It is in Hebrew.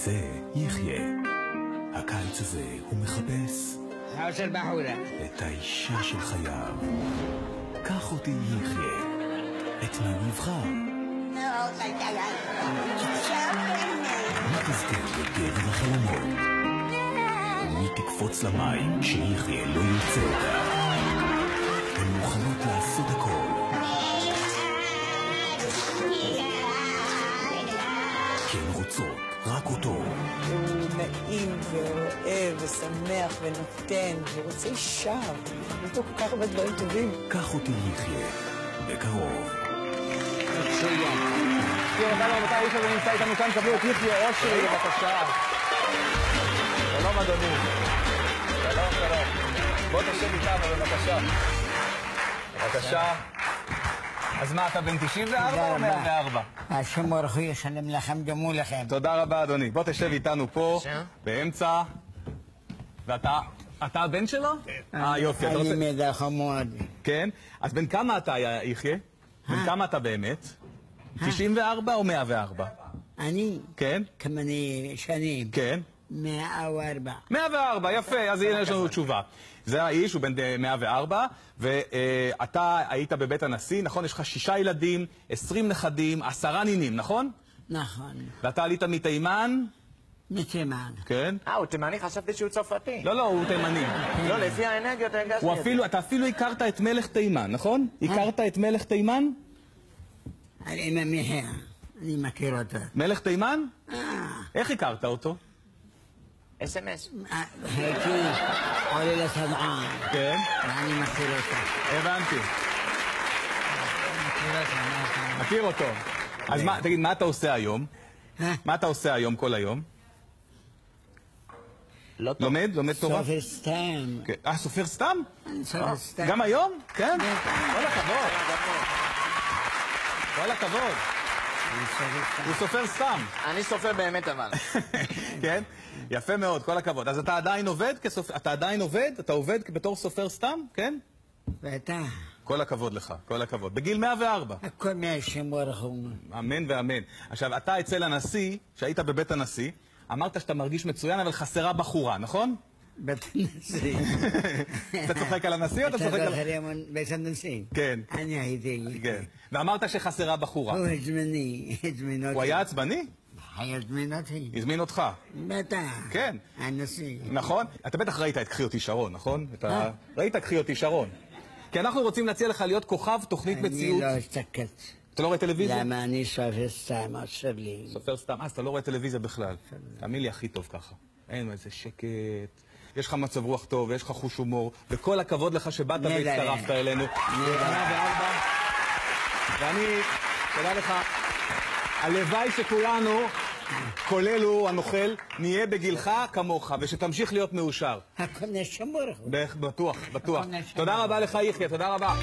זה יחיה. הקיץ הזה הוא מחפש של בחורה. את האישה של חייו. קח אותי יחיה. את מי נבחר? מי תזכה לגבר החלומות? ומי תקפוץ למים שיחיה לא יוצא אותה? הן מוכנות לעשות הכל, כי הן רוצות רק אותו. הוא נעים ואוהב ושמח ונותן ורוצה אישה, יש לו כל כך הרבה דברים טובים. קח אותי יחיה, בקרוב. מצוין. תראו, רבותי, האיש הזה נמצא איתנו כאן, קבלו את יחיה אושרי, בבקשה. שלום אדוני. שלום, שלום. בוא תשב איתנו, בבקשה. בבקשה. אז מה, אתה בן 94 או 104? השם ברוך הוא ישלם לכם, דמו לכם. תודה רבה, אדוני. בוא תשב איתנו פה, באמצע. ואתה הבן שלו? יופי. אני מדחו מאוד. כן? אז בן כמה אתה, יחיה? בן כמה אתה באמת? 94 או 104? אני? כן? כמה שנים? כן. 104. 104, יפה, אז הנה יש לנו תשובה. זה האיש, הוא בן 104, ואתה היית בבית הנשיא, נכון? יש לך 6 ילדים, 20 נכדים, 10 נינים, נכון? נכון. ואתה עלית מתימן? מתימן. כן. הוא תימני, חשבתי שהוא צרפתי. לא, הוא תימני. לא, לפי האנרגיות הרגשתי את זה. אתה אפילו הכרת את מלך תימן, נכון? הכרת את מלך תימן? עם המחיר, אני מכיר אותו. מלך תימן? איך הכרת אותו? אס.אם.אס. הייתי עולה לסדען. כן. ואני מכיר אותו. הבנתי. מכיר אותו. אז תגיד, מה אתה עושה היום? מה אתה עושה היום, כל היום? לא טוב. לומד תורה? סופר סתם. סופר סתם? סופר סתם. גם היום? כן? כל הכבוד. כל הכבוד. הוא סופר סתם. אני סופר באמת אבל. כן? יפה מאוד, כל הכבוד. אז אתה עדיין עובד כסופר? אתה עדיין עובד? אתה עובד בתור סופר סתם? כן? ואתה? כל הכבוד לך, כל הכבוד. בגיל 104. הכל מהשם ברוך הוא. אמן ואמן. עכשיו, אתה אצל הנשיא, שהיית בבית הנשיא, אמרת שאתה מרגיש מצוין, אבל חסרה בחורה, נכון? בית הנשיא. אתה צוחק על הנשיא או אתה צוחק על... בית הנשיא. כן. אני הייתי. כן. ואמרת שחסרה בחורה. הוא הזמני, הזמין אותי. הוא היה עצבני? היה הזמין אותי. הזמין אותך. בטח. כן. הנשיא. נכון? אתה בטח ראית את קחי אותי שרון, נכון? ראית קחי אותי שרון. כי אנחנו רוצים להציע לך להיות כוכב תוכנית מציאות. אני לא אסתכל. אתה לא רואה טלוויזיה? למה אני סופר סתם, אשר לי. סופר סתם? אז אתה לא רואה טלוויזיה בכלל. תאמין לי, הכי טוב ככה. אין איזה שקט. יש לך מצב רוח טוב, יש לך חוש הומור, וכל הכבוד לך שבאת והצטרפת אלינו. ואני, תודה לך, הלוואי שכולנו, כולל הוא הנוכל, נהיה בגילך כמוך, ושתמשיך להיות מאושר. הכל נשם ברוך הוא. בטוח, בטוח. תודה רבה לך יחיה, תודה רבה.